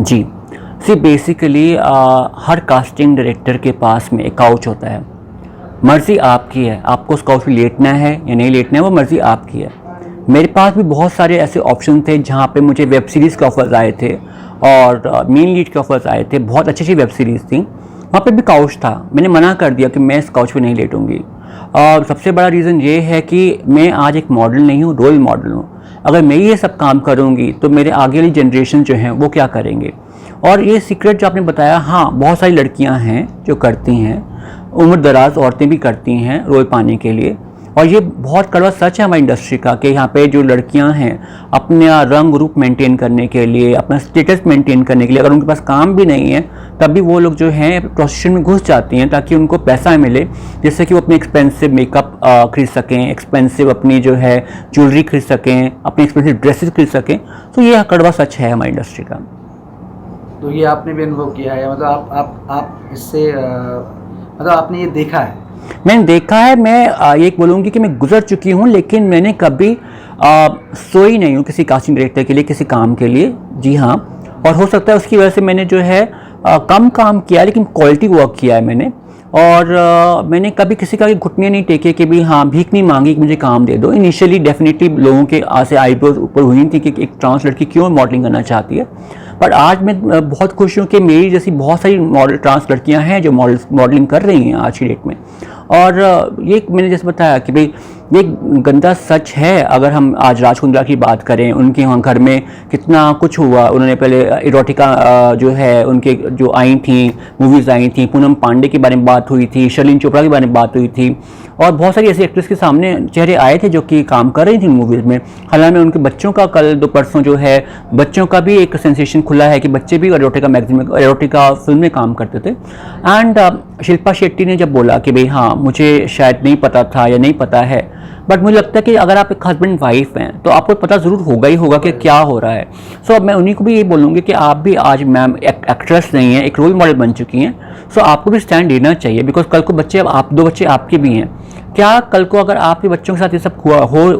जी, see basically हर casting director के पास में एक काउच होता है। मर्ज़ी आपकी है, आपको उस काउच पे लेटना है या नहीं लेटना है, वो मर्ज़ी आपकी है। मेरे पास भी बहुत सारे ऐसे ऑप्शन थे जहाँ पे मुझे वेब सीरीज़ के ऑफ़र्स आए थे और मेन लीड के ऑफ़र्स आए थे, बहुत अच्छी वेब सीरीज़ थी। वहाँ पे भी काउच था, मैंने मना कर दिया कि मैं इस काउच पे नहीं लेटूँगी। और सबसे बड़ा रीज़न ये है कि मैं आज एक मॉडल नहीं हूँ, रोल मॉडल हूँ। अगर मैं ये सब काम करूँगी तो मेरे आगे वाली जनरेशन जो हैं वो क्या करेंगे। और ये सीक्रेट जो आपने बताया, हाँ, बहुत सारी लड़कियां हैं जो करती हैं, उम्र दराज औरतें भी करती हैं रोल पाने के लिए। और ये बहुत कड़वा सच है हमारी इंडस्ट्री का कि यहाँ पे जो लड़कियां हैं अपना रंग रूप मेंटेन करने के लिए, अपना स्टेटस मेंटेन करने के लिए, अगर उनके पास काम भी नहीं है तब भी वो लोग जो हैं प्रोस्टिट्यूशन में घुस जाती हैं ताकि उनको पैसा मिले, जिससे कि वो अपने एक्सपेंसिव मेकअप खरीद सकें, एक्सपेंसिव अपनी जो है ज्वेलरी खरीद सकें, अपनी एक्सपेंसिव ड्रेसेस खरीद सकें। तो ये कड़वा सच है हमारी इंडस्ट्री का। तो ये आपने भी अनुभव किया है, मतलब आप इससे मतलब आपने ये देखा है? मैंने देखा है। मैं ये बोलूँगी कि मैं गुजर चुकी हूँ, लेकिन मैंने कभी सोई नहीं हूँ किसी कास्टिंग डायरेक्टर के लिए, किसी काम के लिए। जी हाँ, और हो सकता है उसकी वजह से मैंने जो है कम काम किया लेकिन क्वालिटी वर्क किया है मैंने। और मैंने कभी किसी का घुटने नहीं टेके कि भी हाँ भीख नहीं मांगी कि मुझे काम दे दो। इनिशियली डेफिनेटली लोगों के से आईब्रोज ऊपर हुई थी कि एक ट्रांस लड़की क्यों मॉडलिंग करना चाहती है। पर आज मैं बहुत खुश हूँ कि मेरी जैसी बहुत सारी मॉडल ट्रांस लड़कियाँ हैं जो मॉडलिंग कर रही हैं आज की डेट में। और ये मैंने जैसे बताया कि भाई ये गंदा सच है। अगर हम आज राज कुंद्रा की बात करें, उनके वहाँ घर में कितना कुछ हुआ। उन्होंने पहले इरोटिका जो है उनके जो आई थी मूवीज़ आई थी, पूनम पांडे के बारे में बात हुई थी, शर्लिन चोपड़ा के बारे में बात हुई थी, और बहुत सारी ऐसी एक्ट्रेस के सामने चेहरे आए थे जो कि काम कर रही थी मूवीज़ में। हालांकि उनके बच्चों का कल दो परसों जो है बच्चों का भी एक सेंसेशन खुला है कि बच्चे भी एरोटिका मैगजीन में, एरोटिका फिल्म में काम करते थे। एंड शिल्पा शेट्टी ने जब बोला कि भाई हाँ मुझे शायद नहीं पता था या नहीं पता है, बट मुझे लगता है कि अगर आप एक हस्बैंड वाइफ हैं तो आपको पता ज़रूर होगा ही होगा कि क्या हो रहा है। सो मैं उन्हीं को भी ये बोलूँगी कि आप भी आज मैम एक एक्ट्रेस नहीं है, एक रोल मॉडल बन चुकी हैं। सो आपको भी स्टैंड लेना चाहिए, बिकॉज कल को बच्चे, आप दो बच्चे आपके भी हैं। क्या कल को अगर आपके बच्चों के साथ ये सब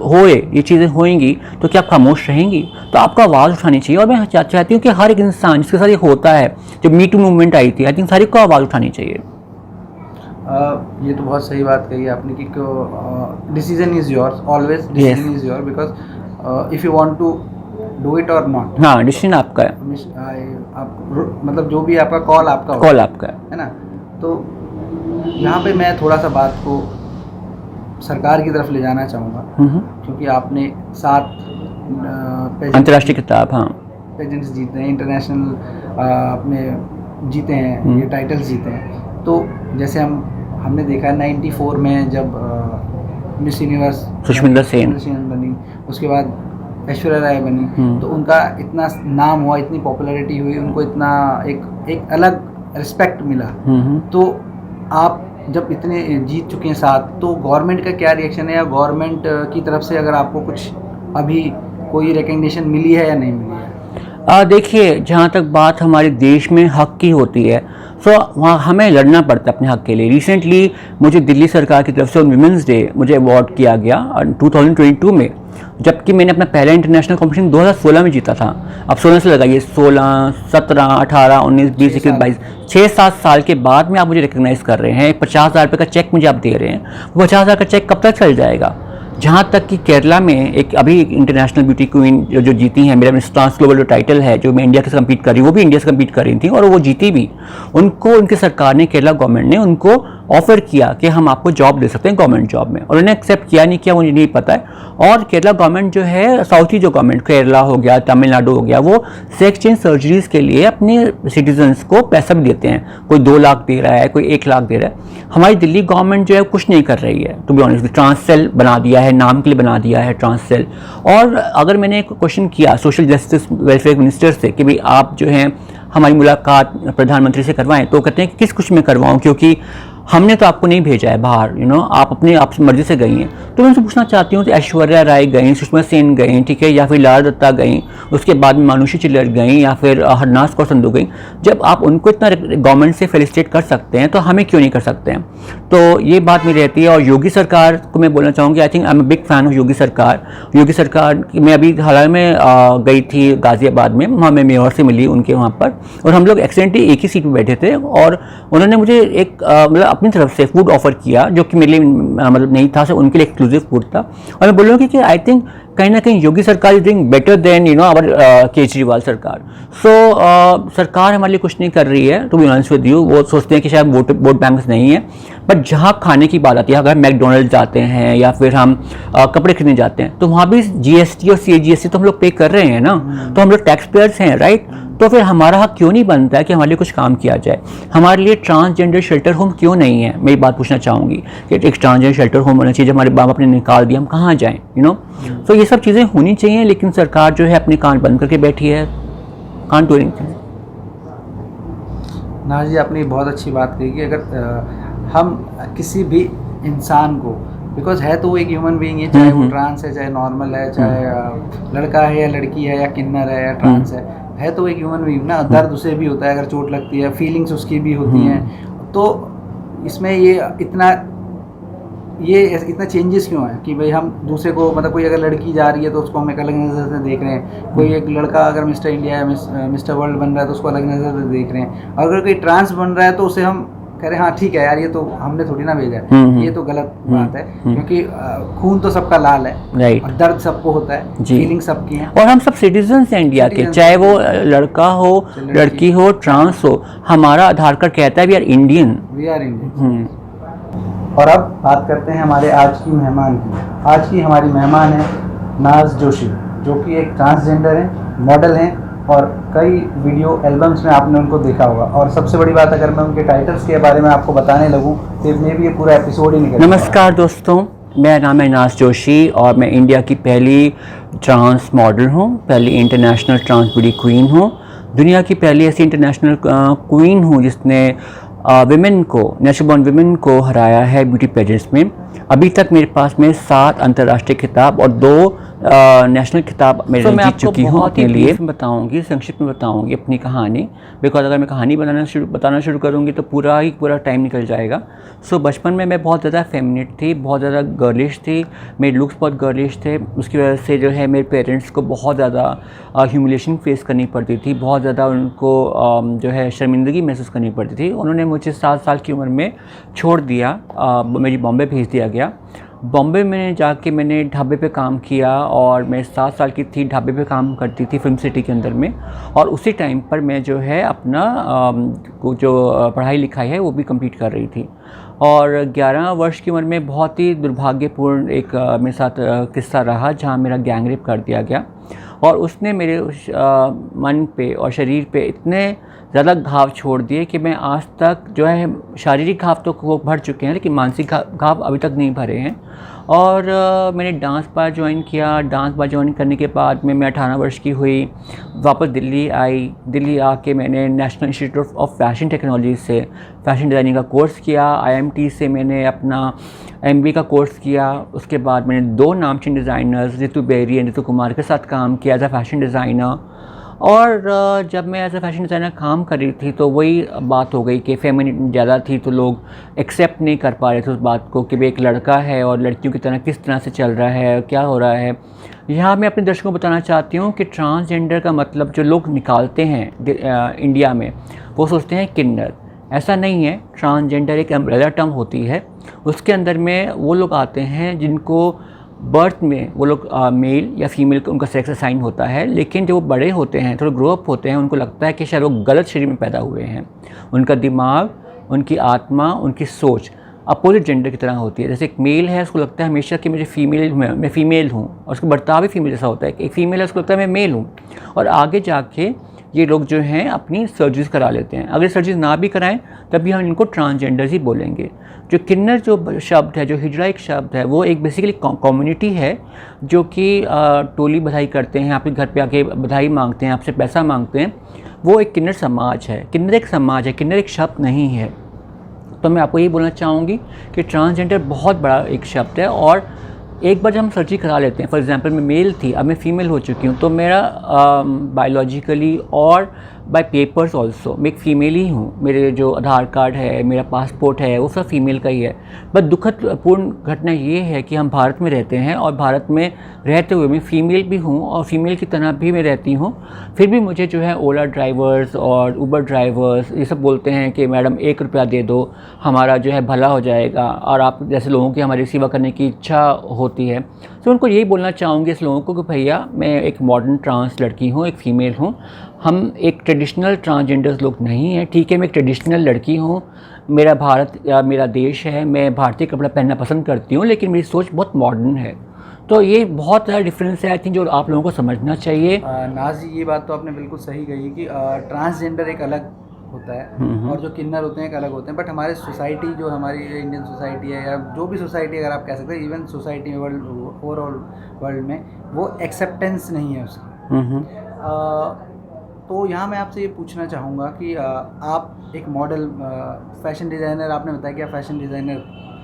होए ये चीज़ें होएंगी तो क्या आप खामोश रहेंगी? तो आपको आवाज़ उठानी चाहिए। और मैं चाहती हूँ कि हर एक इंसान जिसके साथ ये होता है, जब मी टू मूवमेंट आई थी, आई थिंक सारी को आवाज़ उठानी चाहिए। ये तो बहुत सही बात कही आपने कि decision is yours, always decision is your, because if you want to do it or not, हाँ डिसीजन आपका है। आप मतलब जो भी आपका कॉल आपका कॉल आपका है ना। तो यहाँ पे मैं थोड़ा सा बात को सरकार की तरफ ले जाना चाहूँगा, क्योंकि आपने 7 अंतर्राष्ट्रीय खिताब, हाँ, पेजेंट्स जीते हैं, इंटरनेशनल अपने जीते हैं, ये टाइटल्स जीते हैं। तो जैसे हमने देखा है 94 में जब मिस यूनिवर्स सुष्मिता सेन बनी, उसके बाद ऐश्वर्या राय बनी, तो उनका इतना नाम हुआ, इतनी पॉपुलैरिटी हुई, उनको इतना एक अलग रिस्पेक्ट मिला। तो आप जब इतने जीत चुके हैं 7, तो गवर्नमेंट का क्या रिएक्शन है, या गवर्नमेंट की तरफ से अगर आपको कुछ अभी कोई रिकग्निशन मिली है या नहीं मिली है? देखिए, जहाँ तक बात हमारे देश में हक की होती है, सो वहाँ हमें लड़ना पड़ता है अपने हक के लिए। रिसेंटली मुझे दिल्ली सरकार की तरफ से वुमेंस डे मुझे अवार्ड किया गया 2022 में, जबकि मैंने अपना पहला इंटरनेशनल कॉम्पिटिशन 2016 में जीता था। अब 16 से लगाइए, 16, 17, 18, 19, 20, 21, 22, 6-7 साल के बाद में आप मुझे रिकग्नाइज़ कर रहे हैं। 50,000 रुपये का चेक मुझे आप दे रहे हैं, वो 50,000 का चेक कब तक चल जाएगा? जहाँ तक कि केरला में एक अभी इंटरनेशनल ब्यूटी क्वीन जो जीती हैं, मेरा मिस ट्रांस ग्लोबल जो टाइटल है, जो मैं इंडिया के से कम्पीट कर रही हूँ, वो भी इंडिया से कम्पीट कर रही थी और वो जीती भी। उनको उनकी सरकार ने, केरला गवर्नमेंट ने उनको ऑफर किया कि हम आपको जॉब दे सकते हैं गवर्नमेंट जॉब में, और उन्होंने एक्सेप्ट किया नहीं किया मुझे नहीं पता है। और केरला गवर्नमेंट जो है, साउथी जो गवर्नमेंट, केरला हो गया, तमिलनाडु हो गया, वो सेक्स चेंज सर्जरीज के लिए अपने सिटीजन्स को पैसा भी देते हैं। कोई 2 लाख दे रहा है, कोई 1 लाख दे रहा है। हमारी दिल्ली गवर्नमेंट जो है कुछ नहीं कर रही है, to be honest. Trans cell बना दिया है, नाम के लिए बना दिया है ट्रांस सेल। और अगर मैंने एक क्वेश्चन किया सोशल जस्टिस वेलफेयर मिनिस्टर से कि भाई आप जो हैं हमारी मुलाकात प्रधानमंत्री से करवाएं, तो कहते हैं कि किस कुछ में करवाऊं, क्योंकि हमने तो आपको नहीं भेजा है बाहर, आप अपनी आप मर्जी से गई हैं। तो मैं उनसे पूछना चाहती हूँ कि ऐश्वर्या राय गई, सुषमा सेन गई, ठीक है, या फिर लारा दत्ता गई, उसके बाद में मानुषी चिल्लर गई, या फिर हरनाज कौर संधू गई। जब आप उनको इतना गवर्नमेंट से फेलिसिटेट कर सकते हैं तो हमें क्यों नहीं कर सकते हैं? तो ये बात मेरी रहती है। और योगी सरकार को मैं बोलना चाहूँगी, I think I am a big fan of Yogi सरकार। योगी सरकार मैं अभी हाल में गई थी गाज़ियाबाद में, वहाँ मैं मेयर से मिली उनके वहाँ पर, और हम लोग एक्सीडेंटली एक ही सीट पर बैठे थे, और उन्होंने मुझे एक मतलब अपनी तरफ से फूड ऑफर किया जो कि मेरे लिए मतलब नहीं था, सिर्फ उनके लिए एक्सक्लूसिव फूड था। और मैं बोलूँगी कि आई थिंक कहीं ना कहीं योगी सरकार is doing better than our Kejriwal सरकार। सो सरकार हमारे लिए कुछ नहीं कर रही है, to be honest with you. वो सोचते हैं कि शायद वोट बैंक नहीं है, बट जहाँ खाने की बात आती है, अगर मैकडोनल्ड जाते हैं या फिर हम कपड़े खरीदने जाते हैं, तो वहाँ भी GST और CGST तो हम लोग पे कर रहे हैं ना, तो हम लोग टैक्स पेयर्स हैं, राइट? तो फिर हमारा हक क्यों नहीं बनता है कि हमारे लिए कुछ काम किया जाए? हमारे लिए ट्रांसजेंडर शेल्टर होम क्यों नहीं है? मैं ये बात पूछना चाहूँगी कि एक ट्रांसजेंडर शेल्टर होम होना चाहिए। हमारे बाप ने निकाल दिया, हम कहाँ जाएँ? तो ये सब चीज़ें होनी चाहिए, लेकिन सरकार जो है अपने कान बंद करके बैठी है, कान डू एनीथिंग। ना जी, आपने बहुत अच्छी बात कही कि अगर हम किसी भी इंसान को, बिकॉज है तो वो एक ह्यूमन बीइंग है, चाहे वो ट्रांस है, चाहे नॉर्मल है, चाहे लड़का है या लड़की है या किन्नर है या ट्रांस है तो एक ह्यूमन बीइंग ना। दर्द उसे भी होता है अगर चोट लगती है, फीलिंग्स उसकी भी होती हैं। तो इसमें ये इतना चेंजेस क्यों है कि भाई हम दूसरे को, मतलब कोई अगर लड़की जा रही है तो उसको हम एक अलग नज़र से देख रहे हैं, कोई एक लड़का अगर मिस्टर इंडिया या मिस्टर वर्ल्ड बन रहा है तो उसको अलग नज़र से देख रहे हैं, और अगर कोई ट्रांस बन रहा है तो उसे हम कह रहे हैं हाँ ठीक है यार, ये तो हमने थोड़ी ना भेजा है, ये तो गलत बात है। क्योंकि खून तो सबका लाल है, राइट, और दर्द सबको होता है, फीलिंग सबकी है, और हम सब सिटीजन्स हैं इंडिया के, चाहे वो लड़का हो, लड़की हो, ट्रांस हो। हमारा आधार कार्ड कहता है वी आर इंडियन। और अब बात करते हैं हमारे आज की मेहमान की। आज की हमारी मेहमान है नाज जोशी, जो कि एक ट्रांसजेंडर हैं, मॉडल हैं, और कई वीडियो एल्बम्स में आपने उनको देखा होगा। और सबसे बड़ी बात, अगर मैं उनके टाइटल्स के बारे में आपको बताने लगूं तो इसमें भी ये पूरा एपिसोड ही निकल। नमस्कार दोस्तों, मेरा नाम है नाज जोशी और मैं इंडिया की पहली ट्रांस मॉडल हूँ, पहली इंटरनेशनल ट्रांस ब्यूटी क्वीन हूँ, दुनिया की पहली ऐसी इंटरनेशनल क्वीन हूँ जिसने विमेन को, नेचुरल बॉर्न विमेन को हराया है ब्यूटी पेजेंट्स में। अभी तक मेरे पास में 7 अंतर्राष्ट्रीय खिताब और 2 नेशनल खिताब मैं जीत चुकी हूँ। अपने लिए बताऊँगी, संक्षिप्त में बताऊँगी अपनी कहानी, बिकॉज अगर मैं कहानी बताना शुरू करूँगी तो पूरा टाइम निकल जाएगा। सो बचपन में मैं बहुत ज़्यादा फेमिनिट थी, बहुत ज़्यादा गर्लिश थी, मेरे लुक्स बहुत गर्लिश थे। उसकी वजह से जो है मेरे पेरेंट्स को बहुत ज़्यादा ह्यूमिलेशन फेस करनी पड़ती थी, बहुत ज़्यादा उनको जो है शर्मिंदगी महसूस करनी पड़ती थी। उन्होंने मुझे 7 साल की उम्र में छोड़ दिया, मेरी बॉम्बे भेज दिया गया। बॉम्बे में जाके मैंने ढाबे पे काम किया, और मैं 7 साल की थी, ढाबे पे काम करती थी फिल्म सिटी के अंदर में। और उसी टाइम पर मैं जो है अपना जो पढ़ाई लिखाई है वो भी कंप्लीट कर रही थी। और 11 वर्ष की उम्र में बहुत ही दुर्भाग्यपूर्ण एक मेरे साथ किस्सा रहा, जहाँ मेरा गैंग रेप कर दिया गया, और उसने मेरे मन पे और शरीर पे इतने ज़्यादा घाव छोड़ दिए कि मैं आज तक जो है, शारीरिक घाव तो वो भर चुके हैं लेकिन मानसिक घाव अभी तक नहीं भरे हैं। और मैंने डांस बार ज्वाइन किया। डांस बार ज्वाइन करने के बाद में मैं 18 वर्ष की हुई, वापस दिल्ली आई। दिल्ली आके मैंने national institute of fashion technology से फैशन डिज़ाइनिंग का कोर्स किया। IMT से मैंने अपना MBA का कोर्स किया। उसके बाद मैंने 2 नामचीन डिज़ाइनर्स रितु बेरी और रितु कुमार के साथ काम किया एज अ फैशन डिज़ाइनर। और जब मैं एज अ फैशन डिज़ाइनर काम कर रही थी तो वही बात हो गई कि फेमिनिटी ज़्यादा थी, तो लोग एक्सेप्ट नहीं कर पा रहे थे उस बात को कि भाई एक लड़का है और लड़कियों की तरह किस तरह से चल रहा है, क्या हो रहा है। यहाँ मैं अपने दर्शकों को बताना चाहती हूँ कि ट्रांसजेंडर का मतलब जो लोग निकालते हैं इंडिया में, वो सोचते हैं किन्नर। ऐसा नहीं है। ट्रांसजेंडर एक अम्ब्रेला टर्म होती है, उसके अंदर में वो लोग आते हैं जिनको बर्थ में वो लोग मेल या फीमेल का उनका सेक्स असाइन होता है, लेकिन जब वो बड़े होते हैं, थोड़े ग्रो अप होते हैं, उनको लगता है कि शायद वो गलत शरीर में पैदा हुए हैं। उनका दिमाग, उनकी आत्मा, उनकी सोच अपोजिट जेंडर की तरह होती है। जैसे एक मेल है, उसको लगता है हमेशा कि मैं फीमेल हूँ, और उसका बर्ताव भी फीमेल जैसा होता है। एक फीमेल है, उसको लगता है मैं मेल हूँ, और आगे जाके ये लोग जो हैं अपनी सर्जरीज करा लेते हैं। अगर सर्जरीज ना भी कराएं तब भी हम इनको ट्रांसजेंडर ही बोलेंगे। जो किन्नर जो शब्द है, जो हिजड़ा एक शब्द है, वो एक बेसिकली कम्युनिटी है जो कि टोली बधाई करते हैं, आपके घर पे आके बधाई मांगते हैं, आपसे पैसा मांगते हैं। वो एक किन्नर समाज है। किन्नर एक समाज है, किन्नर एक शब्द नहीं है। तो मैं आपको ये बोलना चाहूँगी कि ट्रांसजेंडर बहुत बड़ा एक शब्द है, और एक बार जब हम सर्जरी करा लेते हैं, फॉर एग्जांपल मैं मेल थी, अब मैं फ़ीमेल हो चुकी हूँ, तो मेरा बायोलॉजिकली और बाय पेपर्स ऑल्सो मैं एक फ़ीमेल ही हूँ। मेरे जो आधार कार्ड है, मेरा पासपोर्ट है, वो सब फीमेल का ही है। बट दुखद पूर्ण घटना ये है कि हम भारत में रहते हैं, और भारत में रहते हुए मैं फ़ीमेल भी हूँ और फीमेल की तरह भी मैं रहती हूँ। फिर भी मुझे जो है ओला ड्राइवर्स और उबर ड्राइवर्स ये सब बोलते हैं कि मैडम 1 रुपया दे दो, हमारा जो है भला हो जाएगा, और आप जैसे लोगों की हमारी सेवा करने की इच्छा होती है। तो उनको यही बोलना चाहूँगी इस लोगों को कि भैया मैं एक मॉडर्न ट्रांस लड़की हूँ, एक फ़ीमेल हूँ, हम एक ट्रेडिशनल ट्रांसजेंडर्स लोग नहीं हैं। ठीक है, मैं एक ट्रेडिशनल लड़की हूँ, मेरा भारत या मेरा देश है, मैं भारतीय कपड़ा पहनना पसंद करती हूँ, लेकिन मेरी सोच बहुत मॉडर्न है। तो ये बहुत ज़्यादा डिफरेंस है, आई थिंक, जो आप लोगों को समझना चाहिए। नाज़ जी, ये बात तो आपने बिल्कुल सही कही कि ट्रांसजेंडर एक अलग होता है और जो किन्नर होते हैं एक अलग होते हैं। बट हमारे सोसाइटी, जो हमारी इंडियन सोसाइटी है या जो भी सोसाइटी अगर आप कह सकते हैं, इवन सोसाइटी में ओवरऑल वर्ल्ड में वो एक्सेप्टेंस नहीं है उसकी। तो यहाँ मैं आपसे ये पूछना चाहूँगा कि आप एक मॉडल, फैशन डिज़ाइनर, आपने बताया कि आप फैशन डिज़ाइनर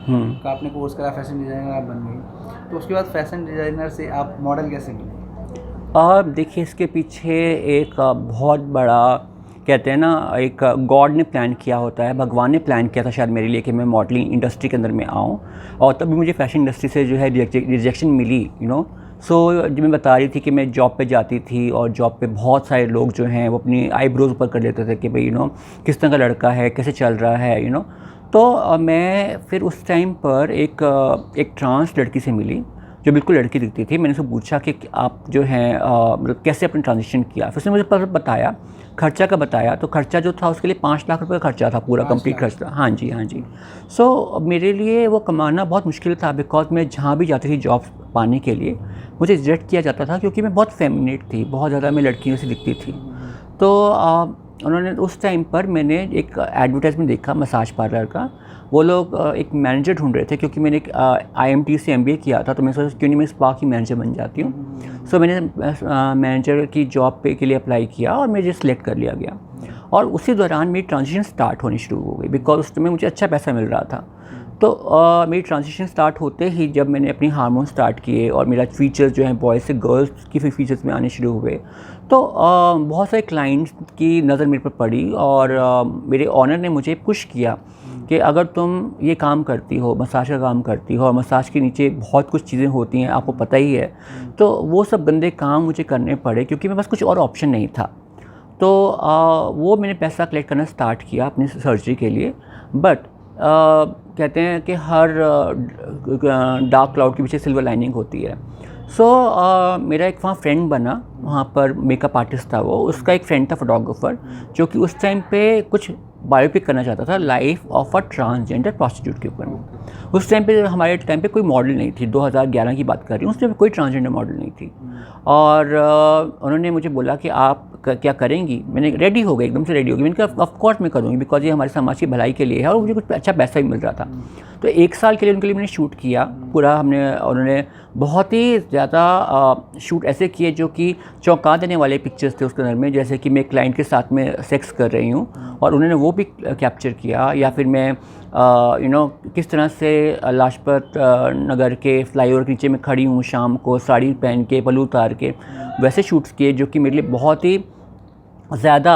का आपने कोर्स करा, फैशन डिज़ाइनर आप बन गई, तो उसके बाद फैशन डिज़ाइनर से आप मॉडल कैसे बने? देखिए, इसके पीछे एक बहुत बड़ा, कहते हैं ना, एक गॉड ने प्लान किया होता है, भगवान ने प्लान किया था शायद मेरे लिए कि मैं मॉडलिंग इंडस्ट्री के अंदर में आऊँ, और तभी मुझे फैशन इंडस्ट्री से जो है रिजेक्शन मिली, सो जब मैं बता रही थी कि मैं जॉब पे जाती थी, और जॉब पे बहुत सारे लोग जो हैं वो अपनी आईब्रोज ऊपर कर लेते थे कि भाई किस तरह का लड़का है, कैसे चल रहा है, तो मैं फिर उस टाइम पर एक ट्रांस लड़की से मिली जो बिल्कुल लड़की दिखती थी। मैंने उससे पूछा कि आप जो हैं मतलब कैसे अपने ट्रांजिशन किया। फिर उसने मुझे बताया, खर्चा का बताया, तो खर्चा जो था उसके लिए 5 लाख रुपए का खर्चा था, पूरा कंप्लीट खर्चा। हाँ जी, हाँ जी। सो मेरे लिए वो कमाना बहुत मुश्किल था, बिकॉज मैं जहाँ भी जाती थी जॉब पाने के लिए मुझे रिजेक्ट किया जाता था, क्योंकि मैं बहुत फेमिनेट थी, बहुत ज़्यादा मैं लड़कियों से दिखती थी। तो उन्होंने उस टाइम पर मैंने एक एडवर्टाइजमेंट देखा मसाज पार्लर का। वो लोग एक मैनेजर ढूंढ रहे थे, क्योंकि मैंने एक IMT से MBA किया था, तो मैं सोचा क्यों नहीं मैं स्पा की मैनेजर बन जाती हूँ। सो मैंने मैनेजर की जॉब के लिए अप्लाई किया और मुझे सिलेक्ट कर लिया गया, और उसी दौरान मेरी ट्रांजिशन स्टार्ट होनी शुरू हो गई, बिकॉज उस समय मुझे अच्छा पैसा मिल रहा था। तो मेरी ट्रांजिशन स्टार्ट होते ही जब मैंने अपनी हार्मोन स्टार्ट किए और मेरा फीचर्स जो हैं बॉयज़ से गर्ल्स की फीचर्स में आने शुरू हुए, तो बहुत सारे क्लाइंट्स की नज़र मेरे पर पड़ी, और मेरे ऑनर ने मुझे पुश किया कि अगर तुम ये काम करती हो, मसाज का काम करती हो, और मसाज के नीचे बहुत कुछ चीज़ें होती हैं, आपको पता ही है, तो वो सब गंदे काम मुझे करने पड़े, क्योंकि मेरे पास कुछ और ऑप्शन नहीं था। तो वो मैंने पैसा कलेक्ट करना स्टार्ट किया अपनी सर्जरी के लिए। बट कहते हैं कि हर डार्क क्लाउड के पीछे सिल्वर लाइनिंग होती है। सो मेरा एक वहाँ फ्रेंड बना, वहाँ पर मेकअप आर्टिस्ट था वो, उसका एक फ्रेंड था फोटोग्राफर, जो कि उस टाइम पे कुछ बायोपिक करना चाहता था life of a transgender prostitute के ऊपर में। उस टाइम पे, हमारे टाइम पे कोई मॉडल नहीं थी, 2011 की बात कर रही हूँ, उस टाइम पे कोई ट्रांसजेंडर मॉडल नहीं थी। और उन्होंने मुझे बोला कि आप क्या करेंगी। मैंने रेडी हो गई, एकदम से रेडी हो गई। मैंने कहा ऑफ कोर्स मैं करूँगी, बिकॉज ये हमारे समाज की भलाई के लिए है, और मुझे कुछ अच्छा पैसा भी मिल रहा था। तो 1 साल के लिए उनके लिए मैंने शूट किया पूरा। उन्होंने बहुत ही ज़्यादा शूट ऐसे किए जो कि चौंका देने वाले पिक्चर्स थे उसके अंदर में, जैसे कि मैं क्लाइंट के साथ में सेक्स कर रही हूँ, और उन्होंने वो भी कैप्चर किया। या फिर मैं किस तरह से लाजपत नगर के फ्लाईओवर के नीचे में खड़ी हूँ शाम को, साड़ी पहन के, पल्लू उतार के, वैसे शूट्स किए, जो कि मेरे लिए बहुत ही ज़्यादा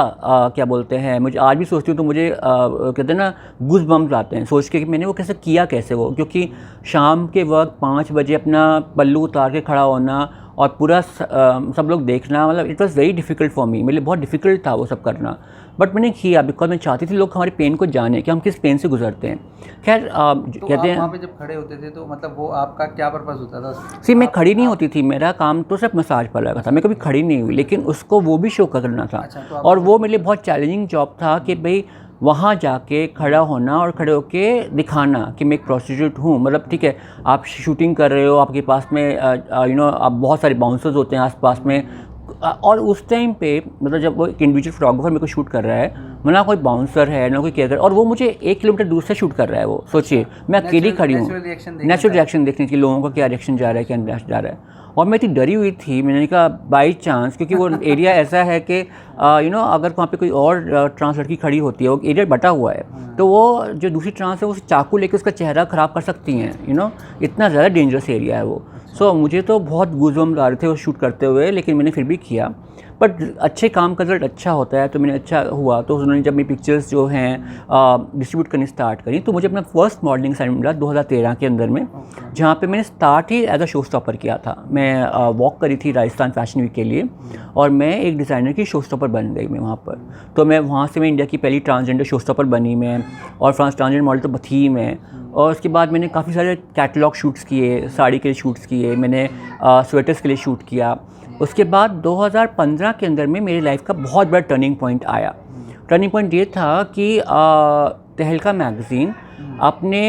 क्या बोलते हैं, मुझे आज भी सोचती हूँ तो मुझे कहते हैं ना, गूज़ बम्स आते हैं सोच के कि मैंने वो कैसे किया, कैसे वो, क्योंकि शाम के वक्त 5 बजे अपना पल्लू उतार के खड़ा होना और पूरा सब लोग देखना, मतलब it was very difficult for me. मेरे लिए बहुत डिफ़िकल्ट था वो सब करना, बट मैंने किया बिकॉज मैं चाहती थी लोग हमारे पेन को जाने कि हम किस पेन से गुजरते हैं। खैर तो कहते हैं, वहाँ पे जब खड़े होते थे तो मतलब वो आपका क्या पर्पज़ होता था? सी मैं खड़ी नहीं होती थी, मेरा काम तो सिर्फ मसाज पार्लर का था, मैं कभी खड़ी नहीं हुई, लेकिन उसको वो भी शो करना था। अच्छा, तो और वो मेरे लिए बहुत चैलेंजिंग जॉब था कि भाई वहाँ जाके खड़ा होना और खड़े होके दिखाना कि मैं एक प्रोस्टिट्यूट हूँ। मतलब ठीक है, आप शूटिंग कर रहे हो, आपके पास में आप बहुत सारे बाउंसर्स होते हैं आसपास में, और उस टाइम पे मतलब जब वो एक इंडिविजुअल फोटोग्राफर मेरे को शूट कर रहा है, ना कोई बाउंसर है ना कोई केयर कर, और वो मुझे 1 किलोमीटर दूर से शूट कर रहा है। वो सोचिए, मैं अकेली खड़ी हूँ, नेचुरल रिएक्शन देखने की लोगों का क्या रिएक्शन जा रहा है, क्या जा रहा है। और मैं इतनी डरी हुई थी, मैंने कहा बाई चांस, क्योंकि वो एरिया ऐसा है कि अगर वहाँ पे कोई और ट्रांस लड़की खड़ी होती है, वो एरिया बटा हुआ है, तो वो जो दूसरी ट्रांस है वो चाकू लेके उसका चेहरा ख़राब कर सकती हैं, इतना ज़्यादा डेंजरस एरिया है वो। सो मुझे तो बहुत गूज़बम्स आ रहे थे वो शूट करते हुए, लेकिन मैंने फिर भी किया। बट अच्छे काम का रिजल्ट अच्छा होता है, तो मैंने अच्छा हुआ। तो उन्होंने जब मेरी पिक्चर्स जो हैं डिस्ट्रीब्यूट करनी स्टार्ट करी, तो मुझे अपना फर्स्ट मॉडलिंग असाइनमेंट मिला 2013 के अंदर में, जहाँ पे मैंने स्टार्ट ही एज अ शो स्टॉपर किया था। मैं वॉक करी थी राजस्थान फैशन वीक के लिए, और मैं एक डिज़ाइनर की शो स्टॉपर बन गई मैं वहाँ पर। तो मैं वहाँ से मैं इंडिया की पहली ट्रांसजेंडर शो स्टॉपर बनी मैं, और फ्रांस ट्रांसजेंडर मॉडल तो थी मैं। और उसके बाद मैंने काफ़ी सारे कैटलॉग शूट्स किए, साड़ी के लिए शूट्स किए, मैंने स्वेटर्स के लिए शूट किया। उसके बाद 2015 के अंदर में मेरी लाइफ का बहुत बड़ा टर्निंग पॉइंट आया। टर्निंग पॉइंट ये था कि तहलका मैगज़ीन अपने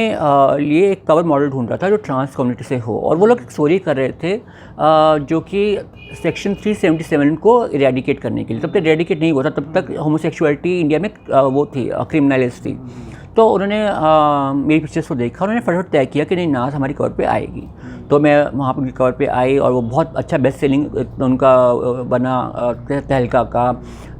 लिए एक कवर मॉडल ढूंढ रहा था जो ट्रांस कम्युनिटी से हो, और वो लोग एक स्टोरी कर रहे थे जो कि सेक्शन 377 को इरेडिकेट करने के लिए। तब तक इरेडिकेट नहीं हुआ था, तब तक होमोसेक्सुअलिटी इंडिया में वो थी, क्रिमिनलाइज थी। तो उन्होंने मेरी पिक्चर्स को देखा, उन्होंने फटाफट तय किया कि नहीं, नाज हमारी कवर पे आएगी। तो मैं वहाँ पर कवर पे आई, और वो बहुत अच्छा बेस्ट सेलिंग उनका बना, तहलका का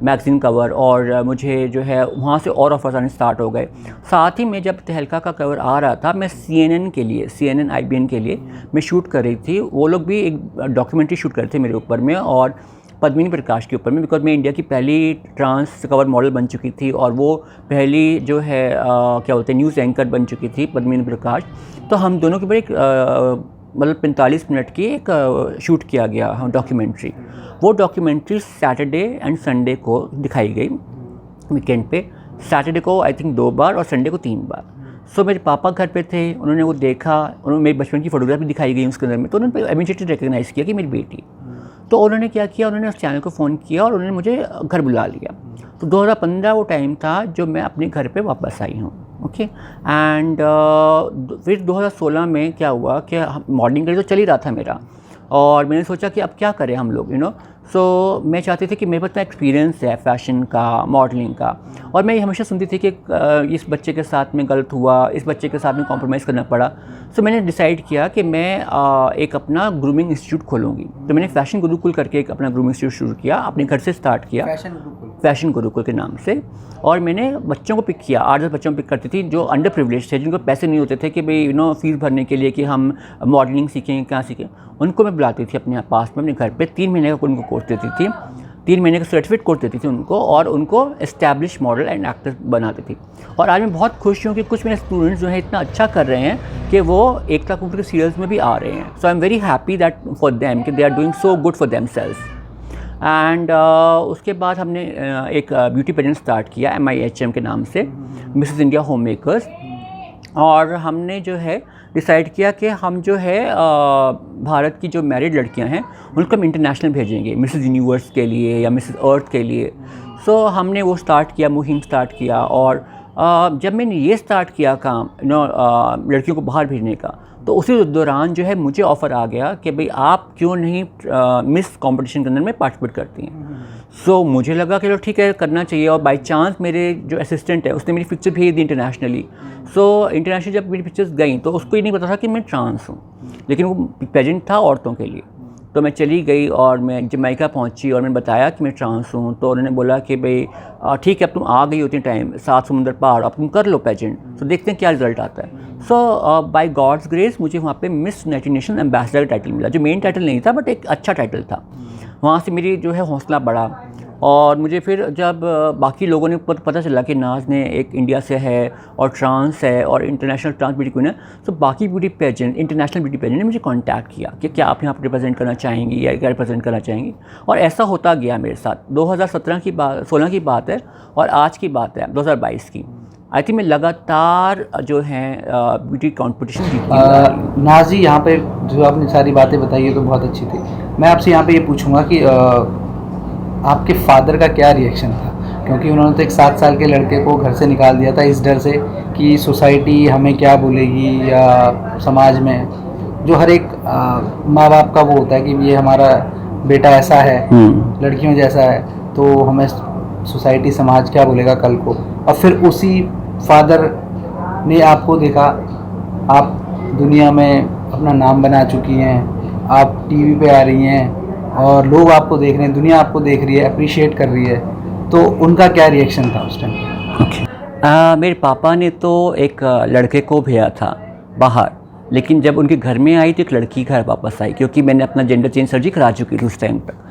मैगज़ीन कवर। और मुझे जो है वहाँ से और ऑफर्स आने स्टार्ट हो गए। साथ ही में जब तहलका का कवर आ रहा था, मैं CNN के लिए, CNN IBN के लिए मैं शूट कर रही थी। वो लोग भी एक डॉक्यूमेंट्री शूट कर रहे थे मेरे ऊपर में, और पद्मिनी प्रकाश के ऊपर में, बिकॉज मैं इंडिया की पहली ट्रांस कवर मॉडल बन चुकी थी, और वो पहली जो है क्या बोलते हैं न्यूज़ एंकर बन चुकी थी पद्मिनी प्रकाश। तो हम दोनों के ऊपर एक मतलब 45 मिनट की एक शूट किया गया डॉक्यूमेंट्री। वो डॉक्यूमेंट्री सैटरडे एंड संडे को दिखाई गई वीकेंड पे। सैटरडे को आई थिंक 2 बार और संडे को 3 बार। सो मेरे पापा घर पे थे, उन्होंने वो देखा, उन्होंने मेरे बचपन की फ़ोटोग्राफ भी दिखाई गई उसके अंदर में, तो उन्होंने इमीडिएटली रिकग्नाइज़ किया कि मेरी बेटी। तो उन्होंने क्या किया, उन्होंने उस चैनल को फ़ोन किया और उन्होंने मुझे घर बुला लिया। तो 2015 वो टाइम था जो मैं अपने घर पे वापस आई हूँ। ओके, एंड फिर 2016 में क्या हुआ कि मॉडलिंग करियर तो चल ही रहा था मेरा, और मैंने सोचा कि अब क्या करें हम लोग, सो मैं चाहती थी कि मेरे पास इतना एक्सपीरियंस है फ़ैशन का, मॉडलिंग का, और मैं हमेशा सुनती थी कि इस बच्चे के साथ में गलत हुआ, इस बच्चे के साथ में कॉम्प्रोमाइज़ करना पड़ा। सो मैंने डिसाइड किया कि मैं एक अपना ग्रूमिंग इंस्टीट्यूट खोलूँगी। तो मैंने फ़ैशन गुरुकुल करके एक अपना ग्रूमिंग इंस्टीट्यूट शुरू किया, अपने घर से स्टार्ट किया, फ़ैशन गुरुकुल के नाम से। और मैंने बच्चों को पिक किया, 8-10 बच्चों को पिक करती थी जो अंडर प्रिविलेज थे, जिनको पैसे नहीं होते थे कि भाई फीस भरने के लिए कि हम मॉडलिंग सीखें, क्या सीखें। उनको मैं बुलाती थी अपने पास में, अपने घर पे 3 महीने का उनको कोर्स देती थी, 3 महीने का सर्टिफिकेट कोर्स देती थी उनको, और उनको एस्टैब्लिश मॉडल एंड एक्टर बनाती थी। और आज मैं बहुत खुश हूँ कि कुछ मेरे स्टूडेंट्स जो हैं इतना अच्छा कर रहे हैं कि वो एकता कपूर के सीरियल्स में भी आ रहे हैं। So I am very happy that for them कि they are doing so good for them self. And उसके बाद हमने एक ब्यूटी पेजेंट स्टार्ट किया MIHM के नाम से, मिसेस इंडिया होम मेकर्स। और हमने जो है डिसाइड किया कि हम जो है भारत की जो मैरिड लड़कियां हैं उनको हम इंटरनेशनल भेजेंगे, मिसेस यूनिवर्स के लिए या मिसेस अर्थ के लिए। सो हमने वो स्टार्ट किया, मुहिम स्टार्ट किया। और जब मैंने ये स्टार्ट किया काम लड़कियों को बाहर भेजने का, तो उसी दौरान जो है मुझे ऑफ़र आ गया कि भाई आप क्यों नहीं मिस कंपटीशन के अंदर में पार्टिसिपेट करती हैं। सो मुझे लगा कि लो ठीक है, करना चाहिए। और बाई चांस मेरे जो असिस्टेंट है उसने मेरी पिक्चर भेज दी इंटरनेशनली। सो इंटरनेशनल जब मेरी पिक्चर्स गई तो उसको ये नहीं पता था कि मैं ट्रांस हूँ, लेकिन वो पेजेंट था औरतों के लिए। तो मैं चली गई और मैं जमैका पहुंची और मैंने बताया कि मैं ट्रांस हूँ। तो उन्होंने बोला कि भाई ठीक है, अब तुम आ गई उतनी टाइम, 7 समुंदर पार, अब तुम कर लो पेजेंट, तो देखते हैं क्या रिज़ल्ट आता है। सो बाय गॉड्स ग्रेस मुझे वहाँ पे मिस नेटी नेशन एम्बेसडर का टाइटल मिला, जो मेन टाइटल नहीं था बट एक अच्छा टाइटल था। वहाँ से मेरी जो है हौसला बढ़ा। और मुझे फिर जब बाकी लोगों ने पता चला कि नाज ने एक इंडिया से है और ट्रांस है और इंटरनेशनल ट्रांस ब्यूटी क्वीन है, तो बाकी beauty pageant, international beauty pageant ने मुझे कांटेक्ट किया कि क्या आप यहाँ पर रिप्रेजेंट करना चाहेंगी या क्या रिप्रेजेंट करना चाहेंगी। और ऐसा होता गया मेरे साथ। 2017 की बात, 16 की बात है और आज की बात है 2022 की। आई थिंक मैं लगातार जो है ब्यूटी कॉम्पिटिशन जीतती। नाज जी, यहाँ पे जो आपने सारी बातें बताई है तो बहुत अच्छी थी। मैं आपसे यहाँ पे ये पूछूंगा कि आपके फादर का क्या रिएक्शन था, क्योंकि उन्होंने तो एक 7 साल के लड़के को घर से निकाल दिया था इस डर से कि सोसाइटी हमें क्या बोलेगी, या समाज में जो हर एक माँ बाप का वो होता है कि ये हमारा बेटा ऐसा है, लड़कियों जैसा है, तो हमें सोसाइटी समाज क्या बोलेगा कल को। और फिर उसी फादर ने आपको देखा, आप दुनिया में अपना नाम बना चुकी हैं, आप टीवी पे आ रही हैं और लोग आपको देख रहे हैं, दुनिया आपको देख रही है, अप्रिशिएट कर रही है, तो उनका क्या रिएक्शन था उस टाइम? ओके। मेरे पापा ने तो एक लड़के को भेजा था बाहर, लेकिन जब उनके घर में आई तो एक लड़की घर वापस आई, क्योंकि मैंने अपना जेंडर चेंज सर्जरी करा चुकी थी उस टाइम पर।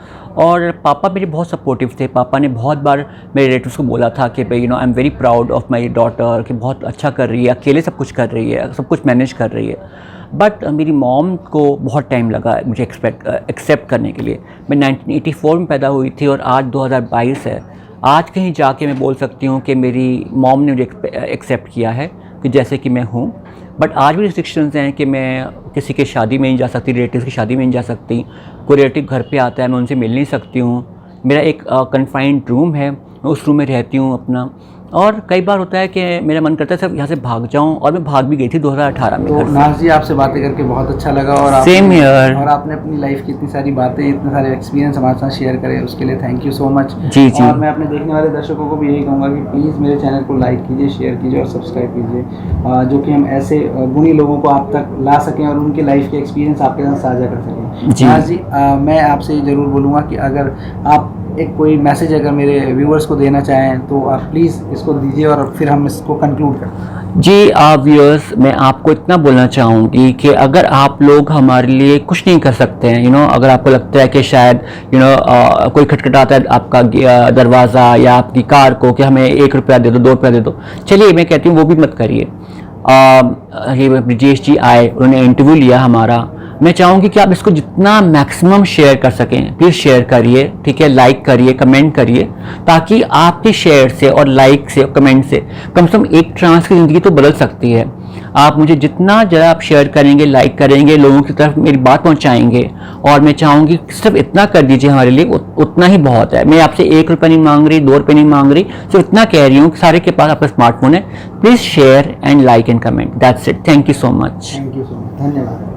और पापा मेरे बहुत सपोर्टिव थे। पापा ने बहुत बार मेरे रिलेटिव्स को बोला था कि भाई आई am very proud of my daughter, कि बहुत अच्छा कर रही है, अकेले सब कुछ कर रही है, सब कुछ मैनेज कर रही है। बट मेरी मॉम को बहुत टाइम लगा मुझे एक्सेप्ट करने के लिए। मैं 1984 में पैदा हुई थी और आज 2022 है। आज कहीं जाके मैं बोल सकती हूँ कि मेरी मॉम ने मुझे एक्सेप्ट किया है कि जैसे कि मैं हूँ। बट आज भी रिस्ट्रिक्शंस हैं कि मैं किसी की शादी में नहीं जा सकती, रिलेटिव्स की शादी में नहीं जा सकती। कोई रिलेटिव घर पे आता है, मैं उनसे मिल नहीं सकती हूँ। मेरा एक कन्फाइंड रूम है, मैं उस रूम में रहती हूँ अपना। और कई बार होता है कि मेरा मन करता है सब यहाँ से भाग जाऊँ, और मैं भाग भी गई थी 2018 में। तो नाज जी, आपसे बातें करके बहुत अच्छा लगा, और सेम हियर। और आपने अपनी लाइफ की इतनी सारी बातें, इतने सारे एक्सपीरियंस हमारे साथ शेयर करे, उसके लिए थैंक यू सो मच। जी जी। और मैं अपने देखने वाले दर्शकों को भी यही कहूँगा कि प्लीज़ मेरे चैनल को लाइक कीजिए, शेयर कीजिए और सब्सक्राइब कीजिए, जो कि हम ऐसे गुणी लोगों को आप तक ला सकें और उनकी लाइफ के एक्सपीरियंस आपके साथ साझा कर सकें। नाज जी, मैं आपसे ज़रूर बोलूँगा कि अगर आप एक कोई मैसेज अगर मेरे व्यूअर्स को देना चाहें तो आप प्लीज़ इसको दीजिए और फिर हम इसको कंक्लूड करें। जी व्यूअर्स, मैं आपको इतना बोलना चाहूँगी कि अगर आप लोग हमारे लिए कुछ नहीं कर सकते हैं, अगर आपको लगता है कि शायद कोई खटखटाता है आपका दरवाज़ा या आपकी कार को कि हमें 1 रुपया दे दो, 2 रुपया दे दो, चलिए मैं कहती हूँ वो भी मत करिए। ये ब्रिजेश जी आए, उन्होंने इंटरव्यू लिया हमारा। मैं चाहूँगी कि आप इसको जितना मैक्सिमम शेयर कर सकें प्लीज़ शेयर करिए, ठीक है, लाइक करिए, कमेंट करिए, ताकि आपके शेयर से और लाइक से और कमेंट से कम एक ट्रांस की ज़िंदगी तो बदल सकती है। आप मुझे जितना ज़रा आप शेयर करेंगे, लाइक करेंगे, लोगों की तरफ मेरी बात पहुंचाएंगे, और मैं चाहूँगी सिर्फ इतना कर दीजिए हमारे लिए, उतना ही बहुत है। मैं आपसे 1 रुपया नहीं मांग रही, 2 रुपये नहीं मांग रही, सिर्फ इतना कह रही हूँ कि सारे के पास आपका स्मार्टफोन है। Please share and like and comment, that's it. Thank you so much. Thank you so much, धन्यवाद।